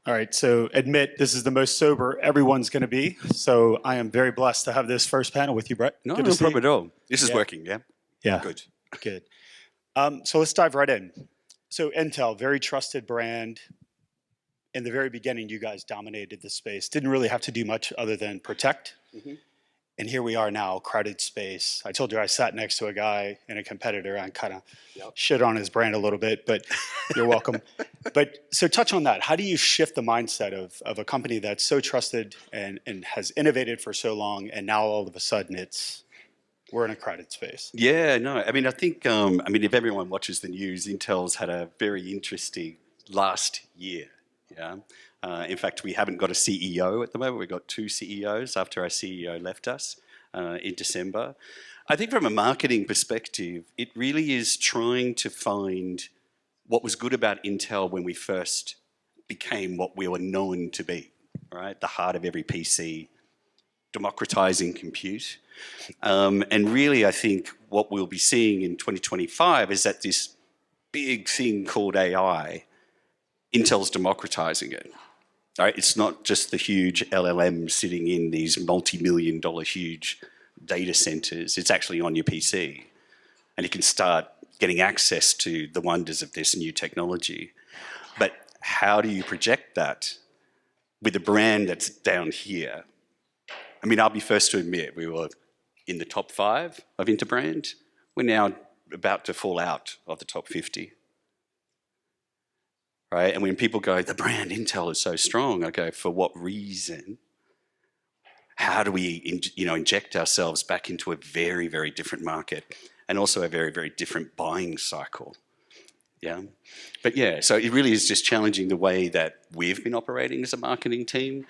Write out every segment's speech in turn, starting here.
All right, so admit this is the most sober everyone's going to be. So I am very blessed to have this first panel with you, Brett. No, Good to no see problem you. at all. This is Yeah. working, yeah? Yeah, Good. good. So let's dive right in. So Intel, very trusted brand. In the very beginning, you guys dominated the space. Didn't really have to do much other than protect. Mhm. And here we are now, crowded space. I told you I sat next to a guy and a competitor. I kind of shit on his brand a little bit, but you're welcome. But so touch on that. How do you shift the mindset of a company that's so trusted and has innovated for so long, and now all of a sudden we're in a crowded space? Yeah, no, I mean, I think, if everyone watches the news, Intel's had a very interesting last year, yeah? In fact, we haven't got a CEO at the moment. We've got two CEOs after our CEO left us in December. I think from a marketing perspective, it really is trying to find what was good about Intel when we first became what we were known to be, right? The heart of every PC, democratizing compute. And really, I think what we'll be seeing in 2025 is that this big thing called AI, Intel's democratizing it. Right? It's not just the huge LLM sitting in these multi-million-dollar huge data centers. It's actually on your PC. And you can start getting access to the wonders of this new technology. But how do you project that with a brand that's down here? I mean, I'll be first to admit we were in the top 5 of Interbrand. We're now about to fall out of the top 50. Right? And when people go, the brand Intel is so strong, I go, for what reason? How do we inject ourselves back into a very, very different market and also a very, very different buying cycle? Yeah. But yeah, so it really is just challenging the way that we've been operating as a marketing team.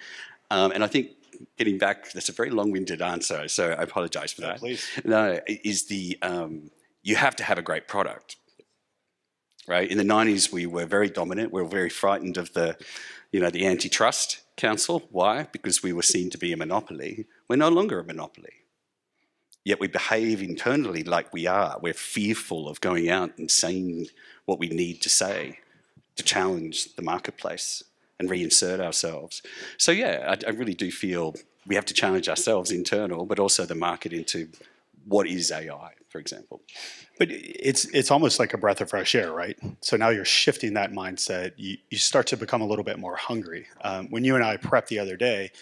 And I think getting back, that's a very long-winded answer, so I apologize for that. Please. No, you have to have a great product. Right? In the 90s, we were very dominant. We were very frightened of the antitrust council. Why? Because we were seen to be a monopoly. We're no longer a monopoly. Yet we behave internally like we are. We're fearful of going out and saying what we need to say to challenge the marketplace and reinsert ourselves. So yeah, I really do feel we have to challenge ourselves internal, but also the market into what is AI, for example. But it's almost like a breath of fresh air, right? So now you're shifting that mindset. You start to become a little bit more hungry. When you and I prepped the other day,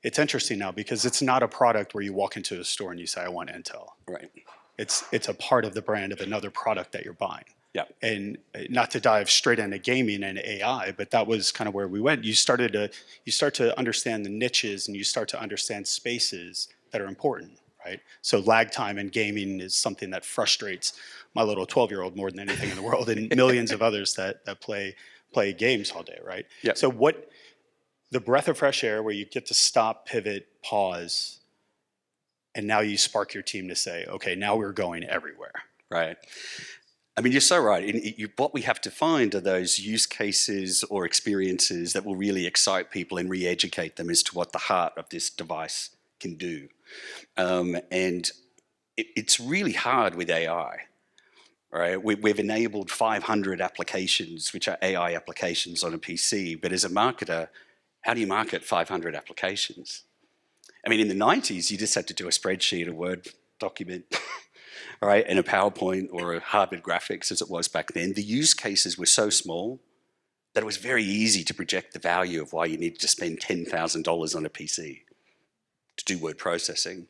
it's interesting now because it's not a product where you walk into a store and you say, I want Intel. Right. It's a part of the brand of another product that you're buying. Yeah. And not to dive straight into gaming and AI, but that was kind of where we went. You start to understand the niches and you start to understand spaces that are important. Right? So lag time in gaming is something that frustrates my little 12-year-old more than anything in the world, and millions of others that play games all day, right? Yeah. So the breath of fresh air where you get to stop, pivot, pause, and now you spark your team to say, okay, now we're going everywhere. Right. I mean, you're so right. What we have to find are those use cases or experiences that will really excite people and re-educate them as to what the heart of this device can do. And it's really hard with AI, right? We've enabled 500 applications, which are AI applications on a PC, but as a marketer, how do you market 500 applications? I mean, in the 90s, you just had to do a spreadsheet, a Word document, right, and a PowerPoint or a Harvard graphics as it was back then. The use cases were so small that it was very easy to project the value of why you needed to spend $10,000 on a PC to do word processing.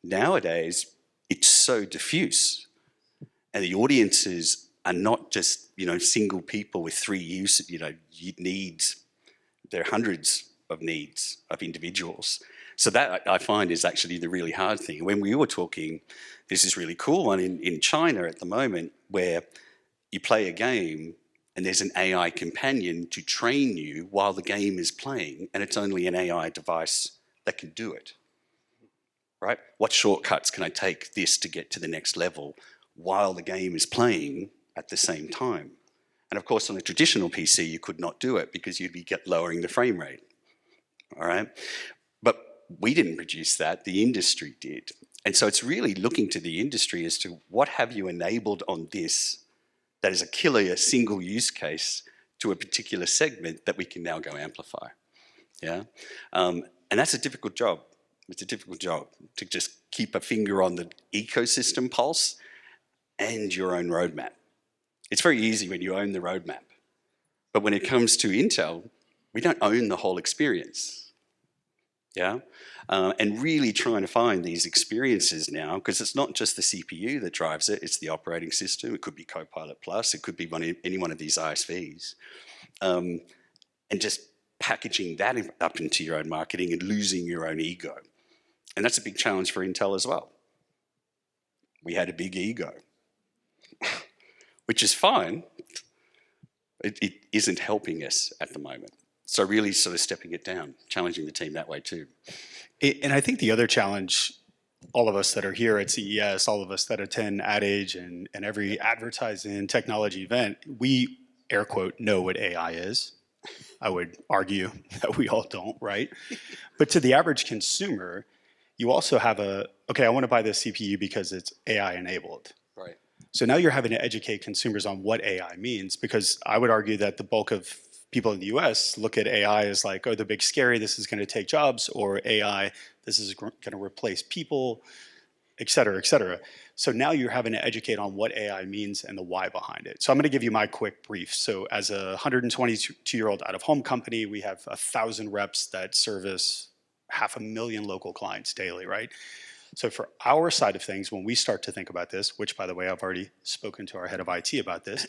Nowadays, it's so diffuse, and the audiences are not just single people with 3 needs. There are hundreds of needs of individuals. So that I find is actually the really hard thing. When we were talking, this is really cool one in China at the moment, where you play a game and there's an AI companion to train you while the game is playing, and it's only an AI device that can do it, right? What shortcuts can I take this to get to the next level while the game is playing at the same time? And of course, on a traditional PC, you could not do it because you'd be lowering the frame rate, all right? But we didn't produce that, the industry did. And so it's really looking to the industry as to what have you enabled on this that is a killer single use case to a particular segment that we can now go amplify. Yeah, and that's a difficult job. It's a difficult job to just keep a finger on the ecosystem pulse and your own roadmap. It's very easy when you own the roadmap, but when it comes to Intel, we don't own the whole experience. Yeah, and really trying to find these experiences now, because it's not just the CPU that drives it; it's the operating system. It could be Copilot Plus. It could be any one of these ISVs, and just packaging that up into your own marketing and losing your own ego. And that's a big challenge for Intel as well. We had a big ego, which is fine. It isn't helping us at the moment. So really sort of stepping it down, challenging the team that way too. And I think the other challenge, all of us that are here at CES, all of us that attend Ad Age and every advertising technology event, we, air quote, know what AI is. I would argue that we all don't, right? But to the average consumer, you also have okay, I want to buy this CPU because it's AI enabled. Right. So now you're having to educate consumers on what AI means, because I would argue that the bulk of people in the US look at AI as like, oh, the big scary, this is going to take jobs, or AI, this is going to replace people, et cetera, et cetera. So now you're having to educate on what AI means and the why behind it. So I'm going to give you my quick brief. So as a 122-year-old out-of-home company, we have 1,000 reps that service 500,000 local clients daily, right? So for our side of things, when we start to think about this, which, by the way, I've already spoken to our head of IT about this,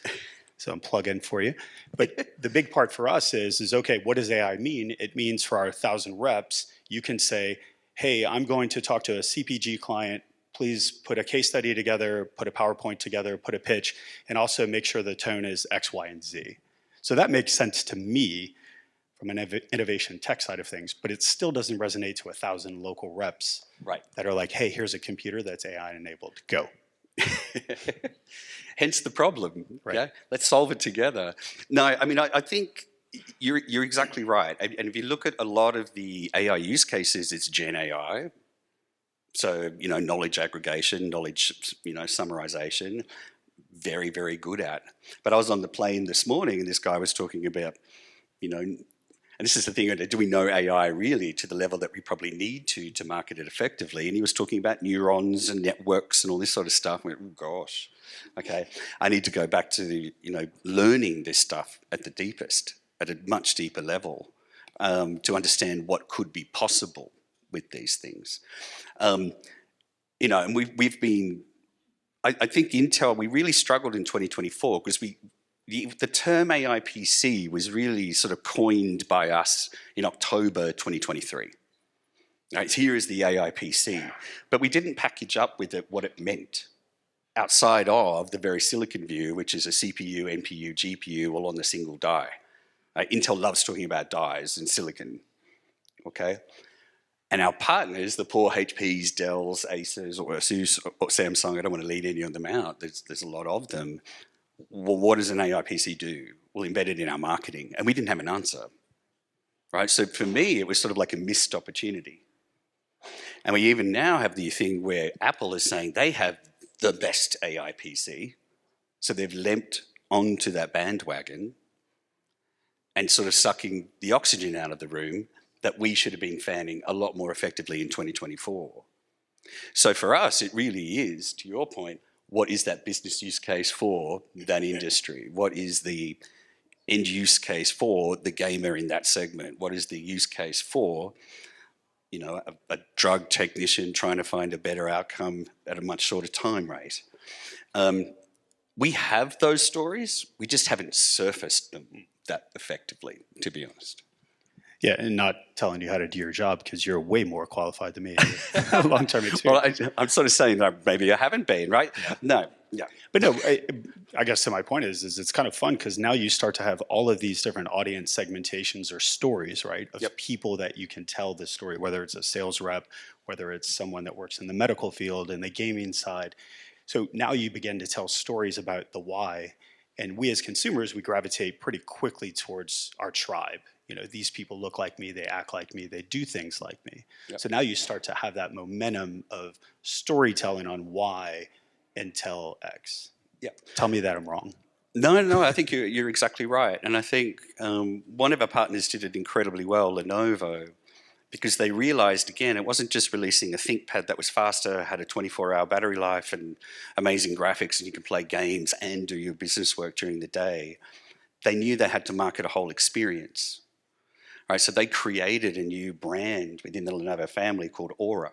so I'm plug in for you. But the big part for us is okay, what does AI mean? It means for our 1,000 reps, you can say, hey, I'm going to talk to a CPG client. Please put a case study together, put a PowerPoint together, put a pitch, and also make sure the tone is X, Y, and Z. So that makes sense to me from an innovation tech side of things, but it still doesn't resonate to 1,000 local reps that are like, hey, here's a computer that's AI enabled, go. Hence the problem. Right. Yeah? Let's solve it together. No, I mean, I think you're exactly right. And if you look at a lot of the AI use cases, it's Gen AI. So, knowledge aggregation, knowledge, summarization, very, very good at. But I was on the plane this morning and this guy was talking about, and this is the thing, do we know AI really to the level that we probably need to market it effectively? And he was talking about neurons and networks and all this sort of stuff. I went, oh gosh, okay. I need to go back to, learning this stuff at the deepest, at a much deeper level, to understand what could be possible with these things. And we've been, I think Intel, we really struggled in 2024 because the term AI PC was really sort of coined by us in October 2023. Right, here is the AI PC, but we didn't package up with it what it meant outside of the very silicon view, which is a CPU, NPU, GPU all on a single die. Intel loves talking about dies and silicon, okay? And our partners, the poor HPs, Dells, Acers, or Asus, or Samsung, I don't want to lead any of them out, there's a lot of them. Well, what does an AI PC do? We'll embed it in our marketing. And we didn't have an answer, right? So for me, it was sort of like a missed opportunity. And we even now have the thing where Apple is saying they have the best AI PC. So they've leapt onto that bandwagon and sort of sucking the oxygen out of the room that we should have been fanning a lot more effectively in 2024. So for us, it really is, to your point, what is that business use case for that industry? What is the end use case for the gamer in that segment? What is the use case for, a drug technician trying to find a better outcome at a much shorter time rate? We have those stories. We just haven't surfaced them that effectively, to be honest. Yeah, and not telling you how to do your job because you're way more qualified than me. Long-term experience. Well, I'm sort of saying that maybe I haven't been, right? Yeah. No, yeah. But no, I guess to my point is it's kind of fun because now you start to have all of these different audience segmentations or stories, right, of people that you can tell this story, whether it's a sales rep, whether it's someone that works in the medical field and the gaming side. So now you begin to tell stories about the why. And we as consumers, we gravitate pretty quickly towards our tribe. These people look like me, they act like me, they do things like me. Yep. So now you start to have that momentum of storytelling on why Intel X. Yep. Tell me that I'm wrong. No, I think you're exactly right. And I think one of our partners did it incredibly well, Lenovo, because they realized, again, it wasn't just releasing a ThinkPad that was faster, had a 24-hour battery life and amazing graphics, and you could play games and do your business work during the day. They knew they had to market a whole experience. Right, so they created a new brand within the Lenovo family called Aura.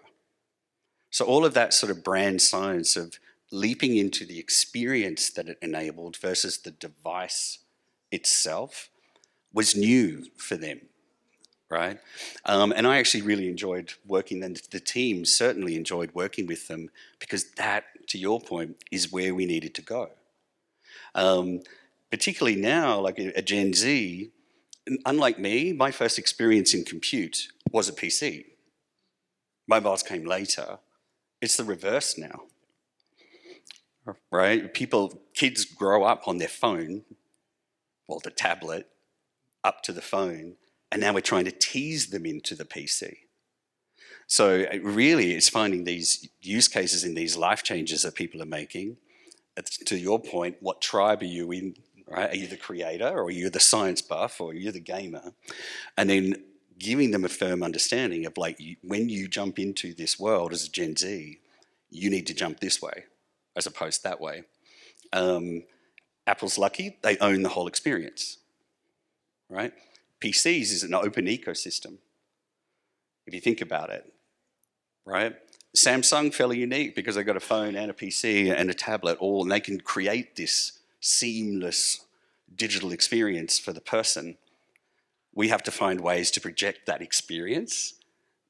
So all of that sort of brand science of leaping into the experience that it enabled versus the device itself was new for them, right? And I actually really enjoyed working, and the team certainly enjoyed working with them, because that, to your point, is where we needed to go. Particularly now, like a Gen Z, unlike me, my first experience in compute was a PC. Mobiles came later. It's the reverse now, right? Kids grow up on their phone, well, the tablet, up to the phone, and now we're trying to tease them into the PC. So really, it's finding these use cases in these life changes that people are making. To your point, what tribe are you in? Right? Are you the creator, or are you the science buff, or are you the gamer? And then giving them a firm understanding of, like, when you jump into this world as a Gen Z, you need to jump this way as opposed to that way. Apple's lucky, they own the whole experience, right? PCs is an open ecosystem, if you think about it, right? Samsung, fairly unique because they've got a phone and a PC and a tablet all, and they can create this seamless digital experience for the person. We have to find ways to project that experience,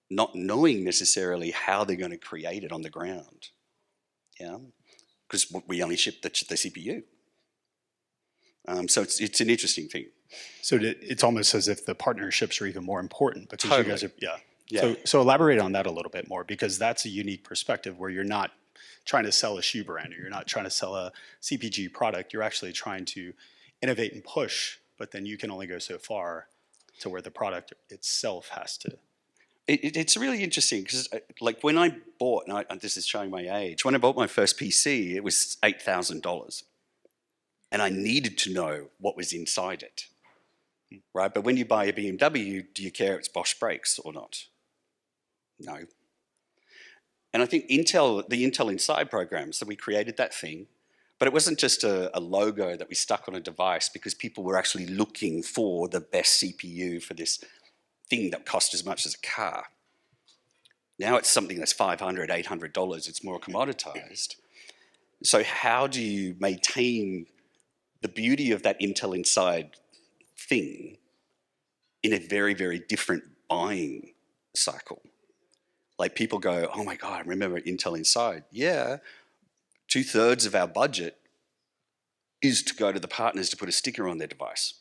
not knowing necessarily how they're going to create it on the ground. Yeah, because we only ship the CPU. So it's an interesting thing. So it's almost as if the partnerships are even more important, because Totally. you guys are, yeah. Yeah. So elaborate on that a little bit more, because that's a unique perspective where you're not trying to sell a shoe brand, or you're not trying to sell a CPG product. You're actually trying to innovate and push, but then you can only go so far to where the product itself has to. It's really interesting because, like, when I bought, and this is showing my age, when I bought my first PC, it was $8,000. And I needed to know what was inside it, right? But when you buy a BMW, do you care if it's Bosch brakes or not? No. And I think the Intel Inside program, so we created that thing, but it wasn't just a logo that we stuck on a device because people were actually looking for the best CPU for this thing that cost as much as a car. Now it's something that's $500, $800. It's more commoditized. So how do you maintain the beauty of that Intel Inside thing in a very, very different buying cycle? Like, people go, oh my God, I remember Intel Inside. Yeah, 2/3 of our budget is to go to the partners to put a sticker on their device.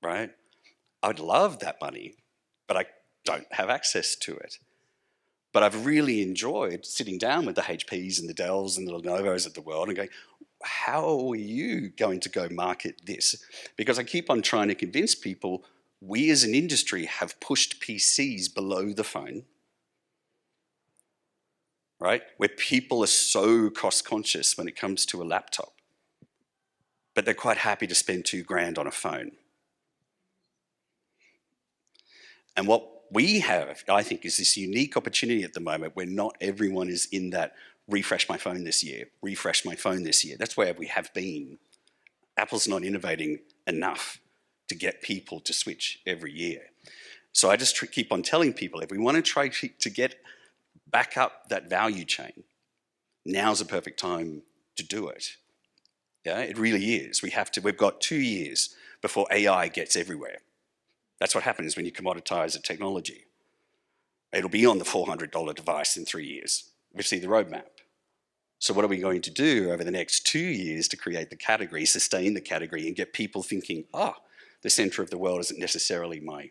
Right? I'd love that money, but I don't have access to it. But I've really enjoyed sitting down with the HPs and the Dells and the Lenovo's of the world and going, how are you going to go market this? Because I keep on trying to convince people, we as an industry have pushed PCs below the phone, right? Where people are so cost conscious when it comes to a laptop, but they're quite happy to spend $2,000 on a phone. And what we have, I think, is this unique opportunity at the moment where not everyone is in that refresh my phone this year, refresh my phone this year. That's where we have been. Apple's not innovating enough to get people to switch every year. So I just keep on telling people, if we want to try to get back up that value chain, now's a perfect time to do it. Yeah, it really is. We've got 2 years before AI gets everywhere. That's what happens when you commoditize a technology. It'll be on the $400 device in 3 years. We see the roadmap. So what are we going to do over the next 2 years to create the category, sustain the category, and get people thinking, the center of the world isn't necessarily my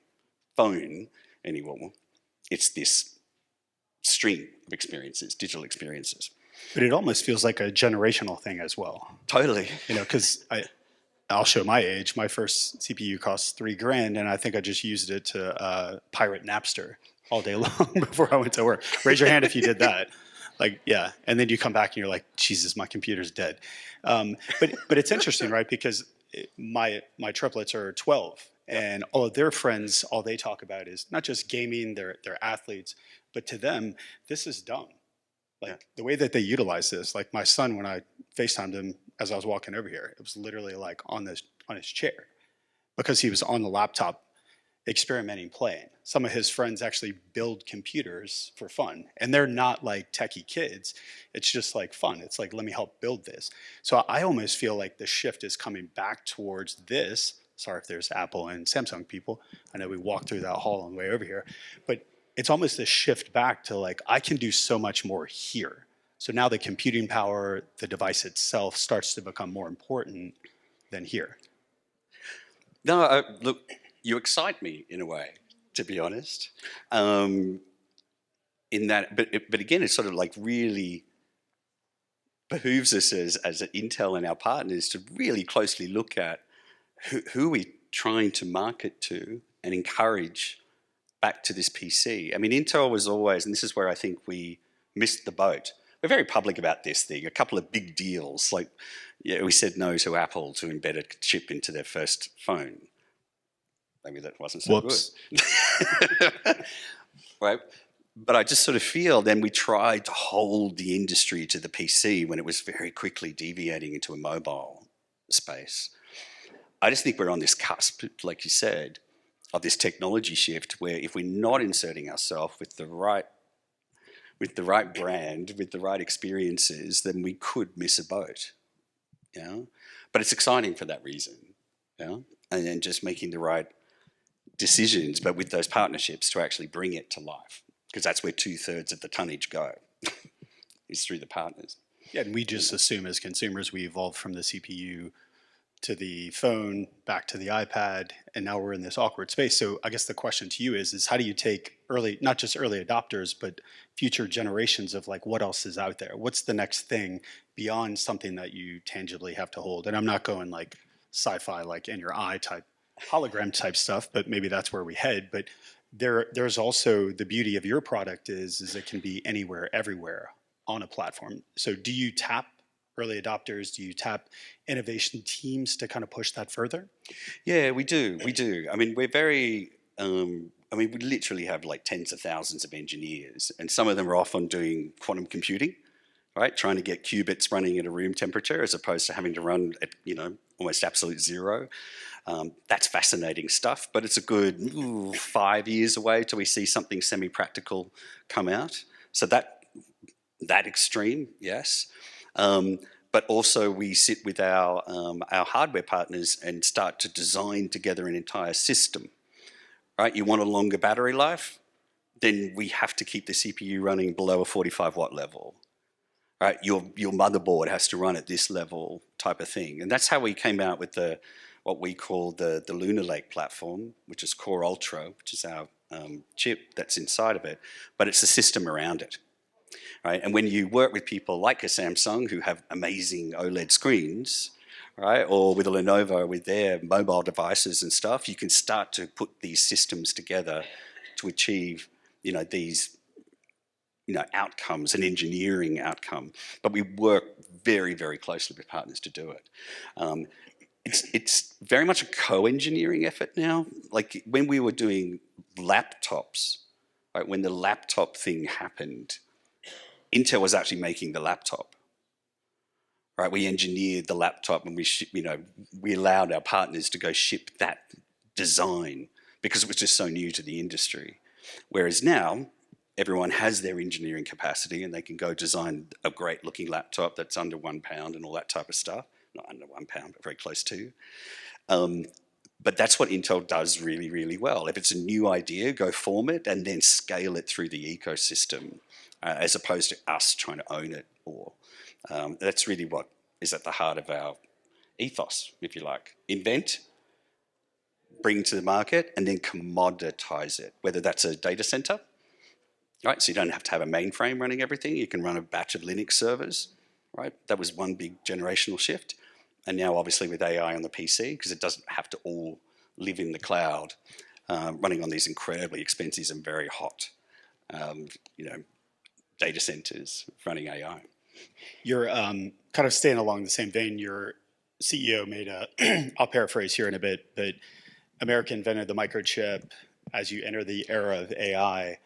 phone anymore. It's this stream of experiences, digital experiences. But it almost feels like a generational thing as well. Totally. You know, because I'll show my age. My first CPU cost $3,000, and I think I just used it to pirate Napster all day long before I went to work. Raise your hand if you did that. Like, yeah. And then you come back and you're like, Jesus, my computer's dead. But it's interesting, right? Because my triplets are 12, and all of their friends, all they talk about is not just gaming, they're athletes, but to them, this is dumb. Like the way that they utilize this, like my son, when I FaceTimed him as I was walking over here, it was literally like on his chair because he was on the laptop experimenting, playing. Some of his friends actually build computers for fun, and they're not like techie kids. It's just like fun. It's like, let me help build this. So I almost feel like the shift is coming back towards this. Sorry if there's Apple and Samsung people. I know we walked through that hall on the way over here, but it's almost a shift back to like, I can do so much more here. So now the computing power, the device itself starts to become more important than here. No, look, you excite me in a way, to be honest. In that, but again, it's sort of like really behooves us as Intel and our partners to really closely look at who we're trying to market to and encourage back to this PC. I mean, Intel was always, and this is where I think we missed the boat. We're very public about this thing. A couple of big deals, like we said no to Apple to embed a chip into their first phone. Maybe that wasn't so Whoops. good. Right? But I just sort of feel then we tried to hold the industry to the PC when it was very quickly deviating into a mobile space. I just think we're on this cusp, like you said, of this technology shift where if we're not inserting ourselves with the right brand, with the right experiences, then we could miss a boat. You know? But it's exciting for that reason. You know? And then just making the right decisions, but with those partnerships to actually bring it to life. Because that's where 2/3 of the tonnage go, is through the partners. Yeah, and we just assume as consumers we evolved from the CPU to the phone, back to the iPad, and now we're in this awkward space. So I guess the question to you is how do you take not just early adopters, but future generations of like what else is out there? What's the next thing beyond something that you tangibly have to hold? And I'm not going like sci-fi, like in your eye type, hologram type stuff, but maybe that's where we head. But there's also the beauty of your product is it can be anywhere, everywhere on a platform. So do you tap early adopters? Do you tap innovation teams to kind of push that further? Yeah, we do. We do. I mean, we're very, we literally have like tens of thousands of engineers, and some of them are off on doing quantum computing, right? Trying to get qubits running at a room temperature as opposed to having to run at, almost absolute zero. That's fascinating stuff, but it's a good 5 years away till we see something semi-practical come out. So that extreme, yes. But also we sit with our hardware partners and start to design together an entire system, right? You want a longer battery life? Then we have to keep the CPU running below a 45 watt level, right? Your motherboard has to run at this level type of thing. And that's how we came out with what we call the Lunar Lake platform, which is Core Ultra, which is our chip that's inside of it, but it's the system around it. Right? And when you work with people like a Samsung who have amazing OLED screens, right, or with a Lenovo with their mobile devices and stuff, you can start to put these systems together to achieve, these, outcomes, an engineering outcome. But we work very, very closely with partners to do it. It's very much a co-engineering effort now. Like when we were doing laptops, right, when the laptop thing happened, Intel was actually making the laptop, right? We engineered the laptop and we allowed our partners to go ship that design because it was just so new to the industry. Whereas now, everyone has their engineering capacity and they can go design a great looking laptop that's under £1 and all that type of stuff. Not under £1, but very close to. But that's what Intel does really, really well. If it's a new idea, go form it and then scale it through the ecosystem. As opposed to us trying to own it, or that's really what is at the heart of our ethos, if you like. Invent, bring to the market, and then commoditize it, whether that's a data center, right? So you don't have to have a mainframe running everything. You can run a batch of Linux servers, right? That was one big generational shift. And now obviously with AI on the PC, because it doesn't have to all live in the cloud, running on these incredibly expensive and very hot, data centers running AI. You're kind of staying along the same vein. Your CEO made a, I'll paraphrase here in a bit, but America invented the microchip. As you enter the era of AI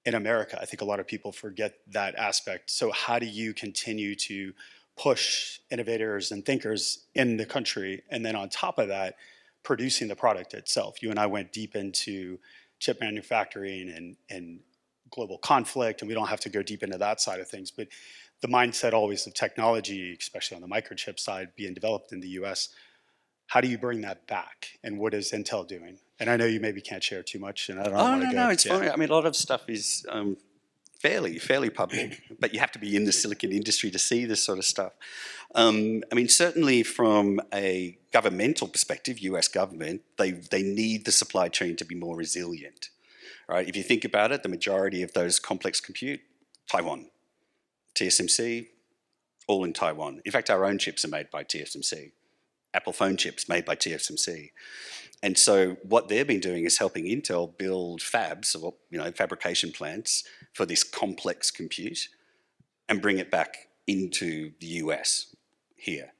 in America, I think a lot of people forget that aspect. So how do you continue to push innovators and thinkers in the country? And then on top of that, producing the product itself. You and I went deep into chip manufacturing and global conflict, and we don't have to go deep into that side of things. But the mindset always of technology, especially on the microchip side, being developed in the US, how do you bring that back? And what is Intel doing? And I know you maybe can't share too much, and I don't want to go. No, it's fine. I mean, a lot of stuff is fairly public, but you have to be in the silicon industry to see this sort of stuff. I mean, certainly from a governmental perspective, US government, they need the supply chain to be more resilient, right? If you think about it, the majority of those complex compute, Taiwan, TSMC, all in Taiwan. In fact, our own chips are made by TSMC. Apple phone chips made by TSMC. And so what they've been doing is helping Intel build fabs, or fabrication plants for this complex compute and bring it back into the US here.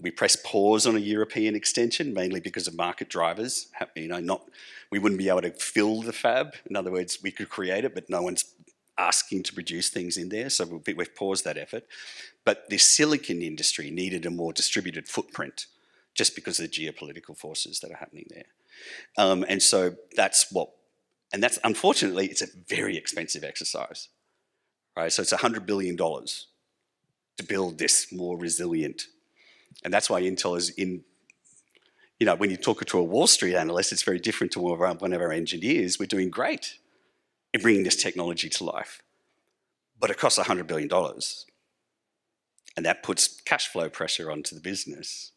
We pressed pause on a European extension, mainly because of market drivers. We wouldn't be able to fill the fab. In other words, we could create it, but no one's asking to produce things in there, so we've paused that effort. But the silicon industry needed a more distributed footprint just because of the geopolitical forces that are happening there. And so that's unfortunately, it's a very expensive exercise, right? So it's $100 billion to build this more resilient. And that's why Intel is in, when you talk to a Wall Street analyst, it's very different to one of our engineers. We're doing great in bringing this technology to life, but it costs $100 billion. And that puts cash flow pressure onto the business,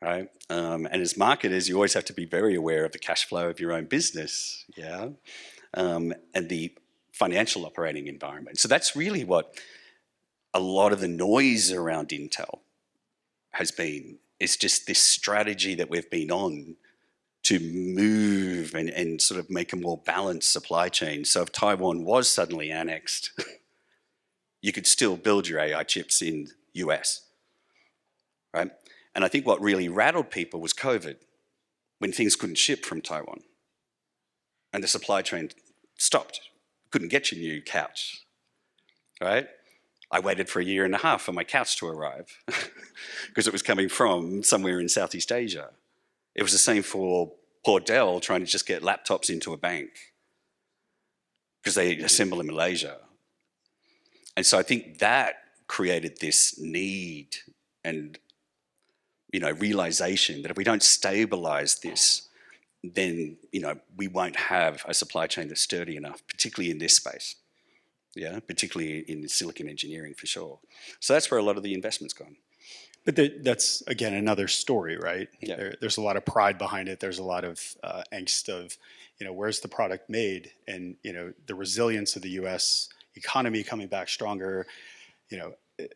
right? And as marketers, you always have to be very aware of the cash flow of your own business, and the financial operating environment. So that's really what a lot of the noise around Intel has been. It's just this strategy that we've been on to move and sort of make a more balanced supply chain. So if Taiwan was suddenly annexed, you could still build your AI chips in US, right? And I think what really rattled people was COVID, when things couldn't ship from Taiwan and the supply chain stopped. Couldn't get your new couch, right? I waited for 1.5 years for my couch to arrive because it was coming from somewhere in Southeast Asia. It was the same for poor Dell trying to just get laptops into a bank because they assemble in Malaysia. And so I think that created this need and realization that if we don't stabilize this, then we won't have a supply chain that's sturdy enough, particularly in this space. Yeah, particularly in silicon engineering for sure. So that's where a lot of the investment's gone. But that's, again, another story, right? Yeah. There's a lot of pride behind it. There's a lot of angst of, where's the product made? And, the resilience of the U.S. economy coming back stronger,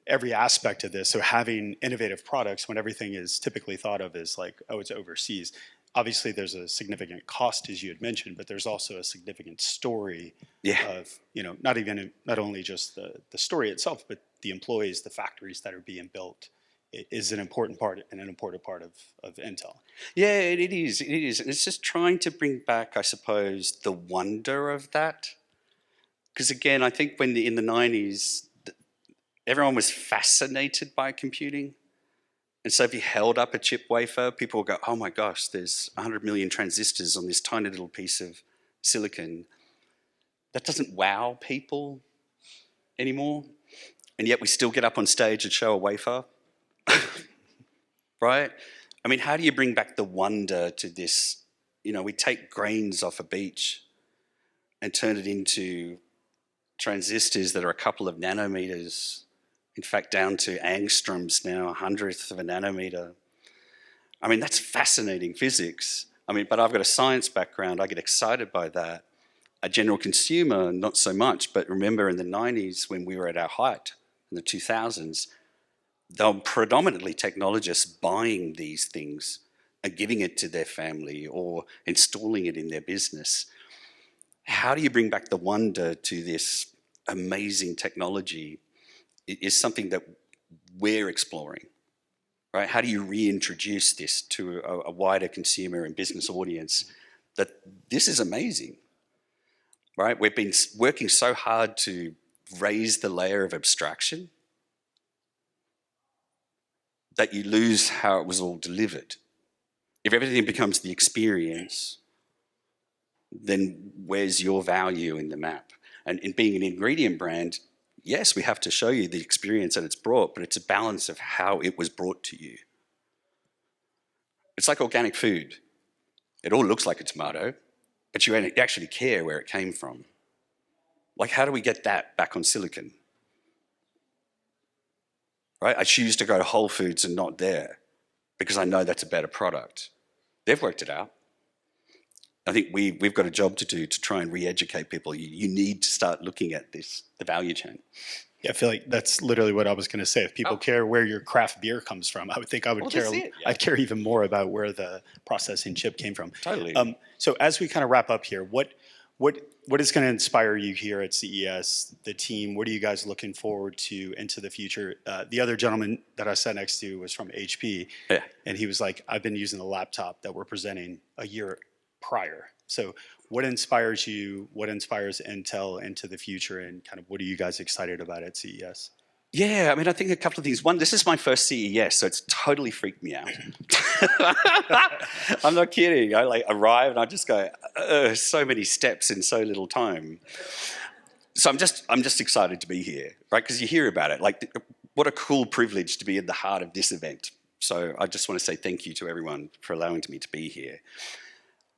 every aspect of this. So having innovative products when everything is typically thought of as like, oh, it's overseas. Obviously, there's a significant cost, as you had mentioned, but there's also a significant story of, not only just the story itself, but the employees, the factories that are being built is an important part of Intel. Yeah, it is. It is. And it's just trying to bring back, I suppose, the wonder of that. Because again, I think when in the 90s, everyone was fascinated by computing. And so if you held up a chip wafer, people would go, oh my gosh, there's 100 million transistors on this tiny little piece of silicon. That doesn't wow people anymore. And yet we still get up on stage and show a wafer. Right? I mean, how do you bring back the wonder to this? We take grains off a beach and turn it into transistors that are a couple of nanometers, in fact, down to angstroms now, 100th of a nanometer. I mean, that's fascinating physics. But I've got a science background. I get excited by that. A general consumer, not so much. But remember in the 90s when we were at our height, in the 2000s, they were predominantly technologists buying these things and giving it to their family or installing it in their business. How do you bring back the wonder to this amazing technology is something that we're exploring, right? How do you reintroduce this to a wider consumer and business audience that this is amazing, right? We've been working so hard to raise the layer of abstraction that you lose how it was all delivered. If everything becomes the experience, then where's your value in the map? And in being an ingredient brand, yes, we have to show you the experience that it's brought, but it's a balance of how it was brought to you. It's like organic food. It all looks like a tomato, but you actually care where it came from. Like, how do we get that back on silicon? Right? I choose to go to Whole Foods and not there because I know that's a better product. They've worked it out. I think we've got a job to do to try and re-educate people. You need to start looking at this, the value chain. Yeah, I feel like that's literally what I was going to say. If people care where your craft beer comes from, I would think I would care. I'd care even more about where the processing chip came from. Totally. So as we kind of wrap up here, what is going to inspire you here at CES? The team. What are you guys looking forward to into the future? The other gentleman that I sat next to was from HP, and he was like, "I've been using the laptop that we're presenting a year prior." So what inspires you? What inspires Intel into the future, and kind of what are you guys excited about at CES? Yeah, I mean, I think a couple of things. One, this is my first CES, so it's totally freaked me out. I'm not kidding. I like arrive and I just go, so many steps in so little time. So I'm just excited to be here, right? Because you hear about it. Like, what a cool privilege to be in the heart of this event. So I just want to say thank you to everyone for allowing me to be here.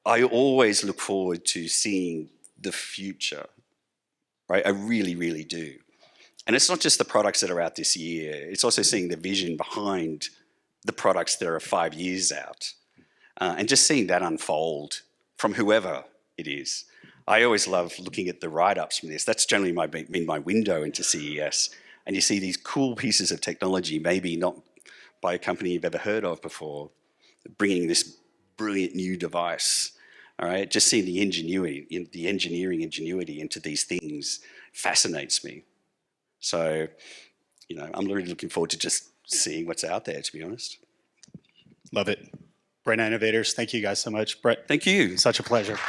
I always look forward to seeing the future, right? I really, really do. And it's not just the products that are out this year, it's also seeing the vision behind the products that are 5 years out. And just seeing that unfold from whoever it is. I always love looking at the write-ups from this. That's generally been my window into CES. And you see these cool pieces of technology, maybe not by a company you've ever heard of before, bringing this brilliant new device. All right, just seeing the ingenuity, the engineering ingenuity into these things fascinates me. So, I'm really looking forward to just seeing what's out there, to be honest. Love it. Brent Innovators, thank you guys so much. Brett, thank you. Such a pleasure.